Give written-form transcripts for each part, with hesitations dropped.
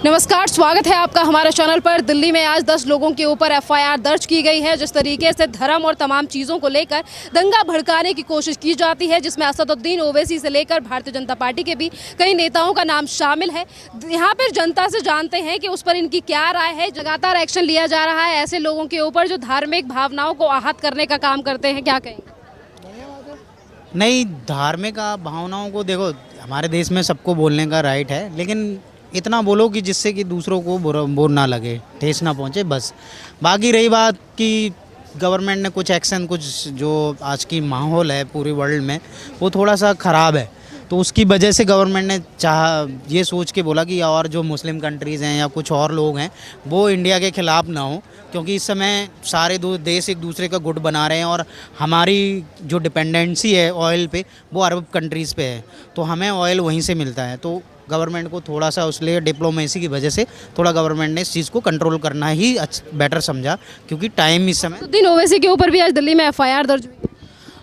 नमस्कार, स्वागत है आपका हमारे चैनल पर। दिल्ली में आज 10 लोगों के ऊपर एफआईआर दर्ज की गई है। जिस तरीके से धर्म और तमाम चीज़ों को लेकर दंगा भड़काने की कोशिश की जाती है, जिसमें असदुद्दीन ओवैसी से लेकर भारतीय जनता पार्टी के भी कई नेताओं का नाम शामिल है। यहाँ पर जनता से जानते हैं कि उस पर इनकी क्या राय है। लगातार एक्शन लिया जा रहा है ऐसे लोगों के ऊपर जो धार्मिक भावनाओं को आहत करने का काम करते हैं। क्या कहेंगे? नहीं, धार्मिक भावनाओं को देखो, हमारे देश में सबको बोलने का राइट है, लेकिन इतना बोलो कि जिससे कि दूसरों को बुरा ना लगे, ठेस ना पहुंचे, बस। बाकी रही बात कि गवर्नमेंट ने कुछ एक्शन, कुछ जो आज की माहौल है पूरे वर्ल्ड में वो थोड़ा सा ख़राब है, तो उसकी वजह से गवर्नमेंट ने ये सोच के बोला कि और जो मुस्लिम कंट्रीज़ हैं या कुछ और लोग हैं वो इंडिया के ख़िलाफ़ ना हो, क्योंकि इस समय सारे दो देश एक दूसरे का गुट बना रहे हैं और हमारी जो डिपेंडेंसी है ऑयल पे वो अरब कंट्रीज़ पे है, तो हमें ऑयल वहीं से मिलता है। तो गवर्नमेंट को थोड़ा सा उसलिए डिप्लोमेसी की वजह से थोड़ा गवर्नमेंट ने इस चीज़ को कंट्रोल करना ही बेटर समझा, क्योंकि टाइम इस समय। असदुद्दीन ओवैसी के ऊपर भी आज दिल्ली में एफआईआर दर्ज हुई है।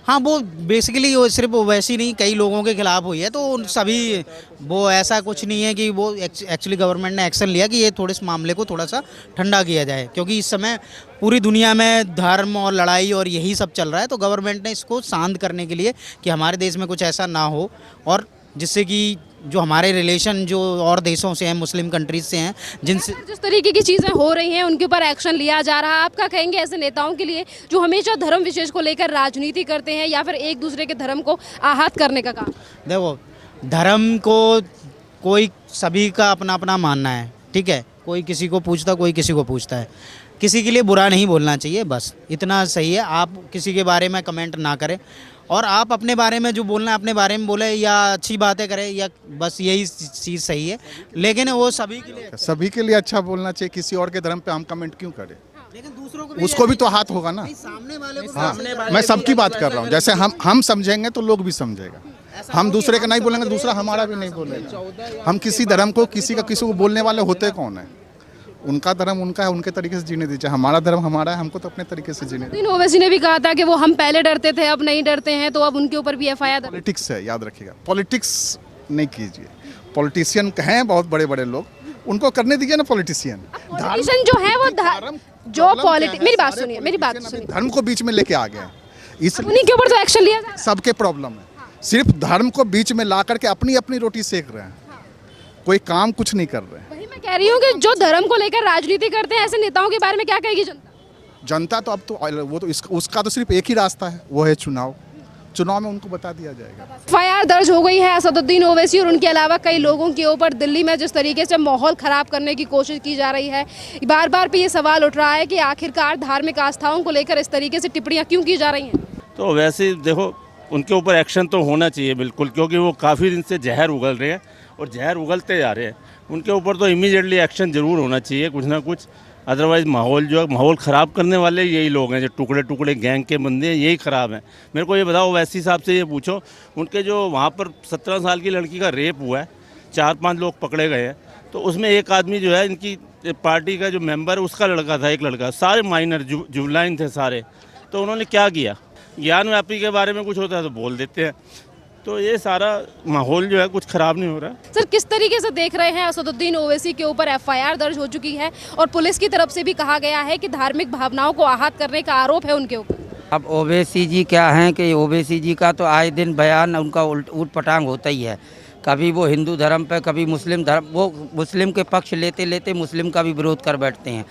हाँ, वो बेसिकली वो सिर्फ वैसी नहीं, कई लोगों के खिलाफ हुई है, तो उन सभी वो ऐसा कुछ नहीं है कि वो एक्चुअली गवर्नमेंट ने एक्शन लिया कि ये थोड़े इस मामले को थोड़ा सा ठंडा किया जाए, क्योंकि इस समय पूरी दुनिया में धर्म और लड़ाई और यही सब चल रहा है। तो गवर्नमेंट ने इसको शांत करने के लिए कि हमारे देश में कुछ ऐसा ना हो, और जिससे कि जो हमारे रिलेशन जो और देशों से हैं, मुस्लिम कंट्रीज से हैं, जिनसे जिस तरीके की चीज़ें हो रही हैं उनके ऊपर एक्शन लिया जा रहा है। आप क्या कहेंगे ऐसे नेताओं के लिए जो हमेशा धर्म विशेष को लेकर राजनीति करते हैं या फिर एक दूसरे के धर्म को आहत करने का काम? देखो, धर्म को कोई सभी का अपना अपना मानना है, ठीक है। कोई किसी को पूछता, कोई किसी को पूछता है। किसी के लिए बुरा नहीं बोलना चाहिए, बस इतना सही है। आप किसी के बारे में कमेंट ना करें, और आप अपने बारे में जो बोलना है अपने बारे में बोले, या अच्छी बातें करें, या बस यही चीज़ सही है। लेकिन वो सभी के लिए अच्छा बोलना चाहिए। किसी और के धर्म पे हम कमेंट क्यों करें? लेकिन दूसरों को उसको भी तो हाथ होगा ना। सामने वाले को हाँ, मैं सबकी बात कर रहा हूँ। जैसे हम समझेंगे तो लोग भी समझेगा। हम दूसरे का नहीं बोलेंगे, दूसरा हमारा भी नहीं बोलेगा। हम किसी धर्म को किसी को बोलने वाले होते कौन है? उनका धर्म उनका है, उनके तरीके से जीने दीजिए। हमारा धर्म हमारा है, हमको तो अपने तरीके से जीने दीजिए। ओवैसी ने भी कहा था कि वो हम पहले डरते थे अब नहीं डरते हैं, तो अब उनके ऊपर भी एफआईआर। पॉलिटिक्स है, याद रखिएगा। पॉलिटिक्स नहीं कीजिए। पॉलिटिशियन हैं बहुत बड़े बड़े लोग, उनको करने दीजिए ना। पॉलिटिशियन जो है वो जो पॉलिटिक्स, मेरी बात सुनिए। धर्म को बीच में लेके आ गए, इसलिए उन्हीं के ऊपर तो एक्शन लिया जाए। सबके प्रॉब्लम है। सिर्फ धर्म को बीच में ला करके अपनी अपनी रोटी सेक रहे हैं, कोई काम कुछ नहीं कर रहे हैं। वही मैं कह रही हूँ कि जो धर्म को लेकर राजनीति करते हैं ऐसे नेताओं के बारे में क्या कहेगी जनता? जनता तो अब तो वो तो उसका तो सिर्फ एक ही रास्ता है, वो है चुनाव में उनको बता दिया जाएगा। एफआईआर दर्ज हो गई है असदुद्दीन ओवैसी और उनके अलावा कई लोगों के ऊपर। दिल्ली में जिस तरीके से माहौल खराब करने की कोशिश की जा रही है, बार बार पे ये सवाल उठ रहा है कि आखिरकार धार्मिक आस्थाओं को लेकर इस तरीके से टिप्पणियां क्यों की जा रही हैं? तो वैसे देखो, उनके ऊपर एक्शन तो होना चाहिए बिल्कुल, क्योंकि वो काफ़ी दिन से जहर उगल रहे हैं और जहर उगलते जा रहे हैं। उनके ऊपर तो इमीडिएटली एक्शन ज़रूर होना चाहिए, कुछ ना कुछ। अदरवाइज़ माहौल ख़राब करने वाले यही लोग हैं, जो टुकड़े टुकड़े गैंग के बंदे हैं, यही ख़राब हैं। मेरे को ये बताओ, वैसी साहब से ये पूछो, उनके जो वहाँ पर 17 साल की लड़की का रेप हुआ है, 4-5 लोग पकड़े गए हैं, तो उसमें एक आदमी जो है इनकी पार्टी का जो मेंबर है उसका लड़का था, एक लड़का। सारे माइनर जुवलाइन थे सारे। तो उन्होंने क्या किया? ज्ञान व्यापी के बारे में कुछ होता है तो बोल देते हैं। तो ये सारा माहौल जो है कुछ ख़राब नहीं हो रहा है। सर, किस तरीके से देख रहे हैं असदुद्दीन ओवैसी के ऊपर एफआईआर दर्ज हो चुकी है और पुलिस की तरफ से भी कहा गया है कि धार्मिक भावनाओं को आहत करने का आरोप है उनके ऊपर? अब ओवैसी जी क्या हैं कि ओवैसी जी का तो आए दिन बयान उनका ऊट पटांग होता ही है। कभी वो हिंदू धर्म पे, कभी मुस्लिम धर्म, वो मुस्लिम के पक्ष लेते लेते मुस्लिम का भी विरोध कर बैठते हैं।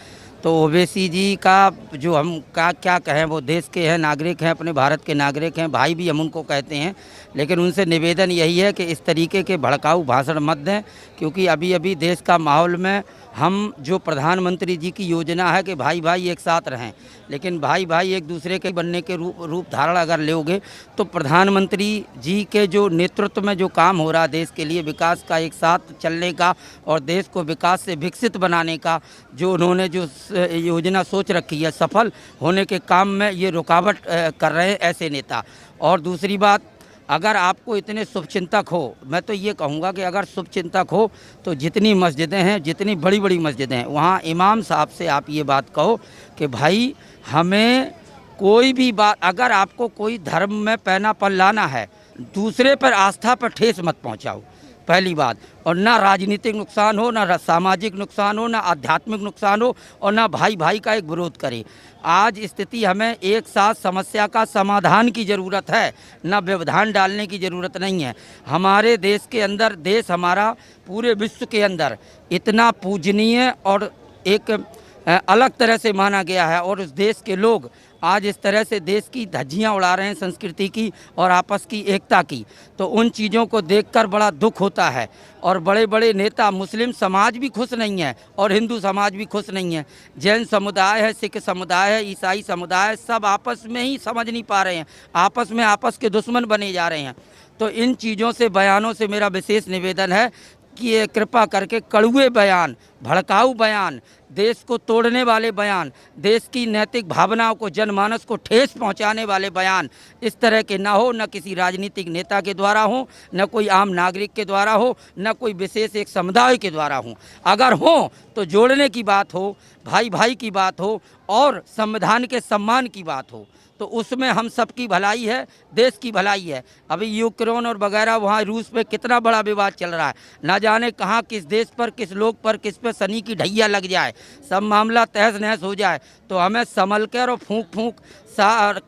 तो ओवैसी जी का जो हम क्या कहें, वो देश के हैं, नागरिक हैं, अपने भारत के नागरिक हैं, भाई भी हम उनको कहते हैं। लेकिन उनसे निवेदन यही है कि इस तरीके के भड़काऊ भाषण मत दें, क्योंकि अभी अभी देश का माहौल में हम जो प्रधानमंत्री जी की योजना है कि भाई भाई एक साथ रहें, लेकिन भाई भाई एक दूसरे के बनने के रूप धारण अगर लोगे तो प्रधानमंत्री जी के जो नेतृत्व में जो काम हो रहा है देश के लिए विकास का, एक साथ चलने का और देश को विकास से विकसित बनाने का, जो उन्होंने जो योजना सोच रखी है, सफल होने के काम में ये रुकावट कर रहे हैं ऐसे नेता। और दूसरी बात, अगर आपको इतने शुभचिंतक हो, मैं तो ये कहूँगा कि अगर शुभचिंतक हो तो जितनी मस्जिदें हैं, जितनी बड़ी बड़ी मस्जिदें हैं, वहाँ इमाम साहब से आप ये बात कहो कि भाई हमें कोई भी बात, अगर आपको कोई धर्म में पैनापन लाना है, दूसरे पर आस्था पर ठेस मत पहुँचाओ। पहली बात। और ना राजनीतिक नुकसान हो, ना सामाजिक नुकसान हो, ना आध्यात्मिक नुकसान हो, और ना भाई भाई का एक विरोध करे। आज स्थिति हमें एक साथ समस्या का समाधान की ज़रूरत है, ना व्यवधान डालने की ज़रूरत नहीं है। हमारे देश के अंदर, देश हमारा पूरे विश्व के अंदर इतना पूजनीय और एक अलग तरह से माना गया है, और उस देश के लोग आज इस तरह से देश की धज्जियां उड़ा रहे हैं, संस्कृति की और आपस की एकता की। तो उन चीज़ों को देखकर बड़ा दुख होता है। और बड़े बड़े नेता, मुस्लिम समाज भी खुश नहीं है और हिंदू समाज भी खुश नहीं है। जैन समुदाय है, सिख समुदाय है, ईसाई समुदाय है, सब आपस में ही समझ नहीं पा रहे हैं, आपस के दुश्मन बने जा रहे हैं। तो इन चीज़ों से, बयानों से मेरा विशेष निवेदन है कि ये कृपा करके कड़वे बयान, भड़काऊ बयान, देश को तोड़ने वाले बयान, देश की नैतिक भावनाओं को, जनमानस को ठेस पहुंचाने वाले बयान इस तरह के ना हो, न किसी राजनीतिक नेता के द्वारा हो, न कोई आम नागरिक के द्वारा हो, न कोई विशेष एक समुदाय के द्वारा हो। अगर हो तो जोड़ने की बात हो, भाई भाई की बात हो और संविधान के सम्मान की बात हो, तो उसमें हम सबकी भलाई है, देश की भलाई है। अभी यूक्रेन और वगैरह वहाँ रूस पे कितना बड़ा विवाद चल रहा है, ना जाने कहाँ किस देश पर, किस लोग पर, किस पे शनि की ढैया लग जाए, सब मामला तहस नहस हो जाए। तो हमें संभल कर और फूंक फूंक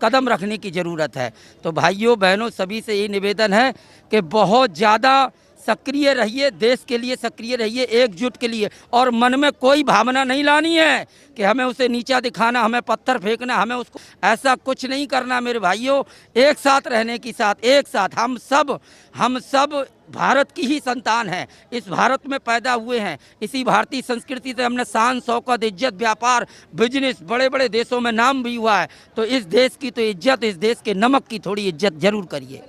कदम रखने की ज़रूरत है। तो भाइयों बहनों सभी से ये निवेदन है कि बहुत ज़्यादा सक्रिय रहिए, देश के लिए सक्रिय रहिए, एकजुट के लिए। और मन में कोई भावना नहीं लानी है कि हमें उसे नीचा दिखाना, हमें पत्थर फेंकना, हमें उसको, ऐसा कुछ नहीं करना मेरे भाइयों। एक साथ रहने की साथ, एक साथ हम सब भारत की ही संतान हैं, इस भारत में पैदा हुए हैं। इसी भारतीय संस्कृति से हमने शान, शौकत, इज्जत, व्यापार, बिजनेस, बड़े बड़े देशों में नाम भी हुआ है। तो इस देश की तो इज्जत, इस देश के नमक की थोड़ी इज्जत जरूर करिए।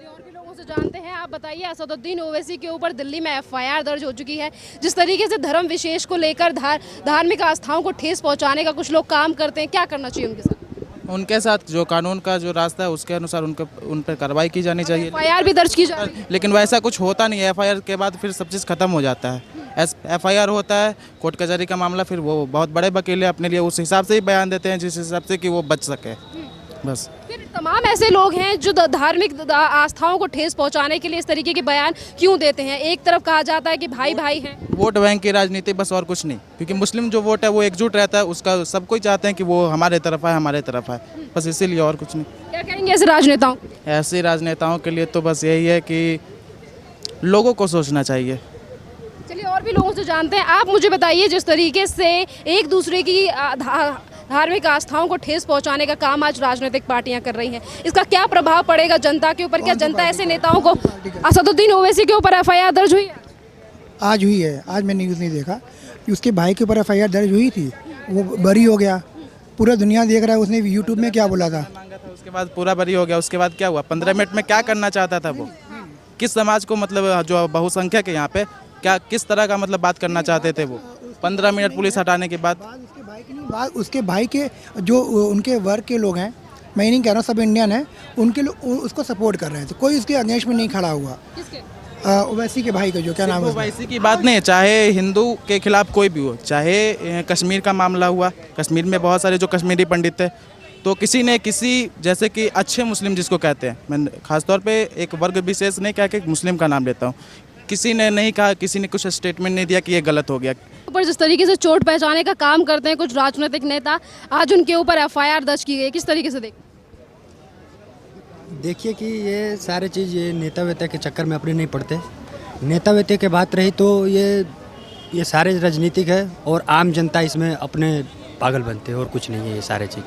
जानते हैं, आप बताइए, असदुद्दीन ओवैसी के ऊपर दिल्ली में एफआईआर दर्ज हो चुकी है। जिस तरीके से धर्म विशेष को लेकर धार्मिक आस्थाओं को ठेस पहुंचाने का कुछ लोग काम करते हैं, क्या करना चाहिए उनके साथ? उनके साथ जो कानून का जो रास्ता है उसके अनुसार उन पर कार्रवाई की जानी चाहिए। एफआईआर भी दर्ज की जा रही है, लेकिन वैसा कुछ होता नहीं है। एफआईआर के बाद फिर सब चीज़ खत्म हो जाता है। एफआईआर होता है, कोर्ट कचहरी का मामला, फिर वो बहुत बड़े वकील अपने लिए उस हिसाब से ही बयान देते हैं जिस हिसाब से कि वो बच सके, बस। फिर तमाम ऐसे लोग हैं जो धार्मिक आस्थाओं को ठेस पहुंचाने के लिए इस तरीके के बयान क्यों देते हैं? एक तरफ कहा जाता है कि भाई भाई हैं, वोट बैंक की राजनीति, बस और कुछ नहीं। क्योंकि मुस्लिम जो वोट है वो एकजुट रहता है, उसका सब कोई चाहते हैं कि वो हमारे तरफ है, हमारे तरफ है, बस इसीलिए, और कुछ नहीं। क्या कहेंगे ऐसे राजनेताओं? ऐसे राजनेताओं के लिए तो बस यही है कि लोगों को सोचना चाहिए। चलिए और भी लोगों से जानते हैं। आप मुझे बताइए, जिस तरीके से एक दूसरे की धार्मिक आस्थाओं को ठेस पहुंचाने का काम आज राजनीतिक पार्टियां कर रही हैं, इसका क्या प्रभाव पड़ेगा जनता के ऊपर? क्या जनता ऐसे नेताओं को, असदुद्दीन ओवैसी के ऊपर एफआईआर दर्ज हुई है? आज हुई है, आज मैंने न्यूज़ नहीं देखा कि उसके भाई के ऊपर एफआईआर दर्ज हुई थी, वो बरी हो गया, पूरा दुनिया देख रहा है। उसने यूट्यूब में क्या बोला था, उसके बाद पूरा बरी हो गया। उसके बाद क्या हुआ? 15 मिनट में क्या करना चाहता था वो? किस समाज को, मतलब जो बहुसंख्यक है यहाँ पे, क्या किस तरह का मतलब बात करना चाहते थे वो? 15 मिनट पुलिस हटाने के बाद उसके भाई के जो उनके वर्ग के लोग हैं, मैं ये नहीं कह रहा हूँ सब इंडियन हैं, उनके लोग उसको सपोर्ट कर रहे थे, कोई उसके अगेंस्ट में नहीं खड़ा हुआ। ओवैसी के भाई का जो क्या नाम है, ओवैसी की बात नहीं है, चाहे हिंदू के खिलाफ कोई भी हो, चाहे कश्मीर का मामला हुआ, कश्मीर में बहुत सारे जो कश्मीरी पंडित थे, तो किसी ने किसी, जैसे कि अच्छे मुस्लिम जिसको कहते हैं, मैं खासतौर पे एक वर्ग विशेष नहीं कह के मुस्लिम का नाम लेता हूँ, किसी ने नहीं कहा, किसी ने कुछ स्टेटमेंट नहीं दिया कि ये गलत हो गया। ऊपर जिस तरीके से चोट पहचाने का काम करते हैं कुछ राजनीतिक नेता, आज उनके ऊपर एफआईआर दर्ज की गई, किस तरीके से देखिए कि ये सारे चीज़ ये नेता वेता के चक्कर में अपने नहीं पड़ते। नेता वेता की बात रही तो ये सारे राजनीतिक है और आम जनता इसमें अपने पागल बनते हैं और कुछ नहीं है ये सारे चीज़।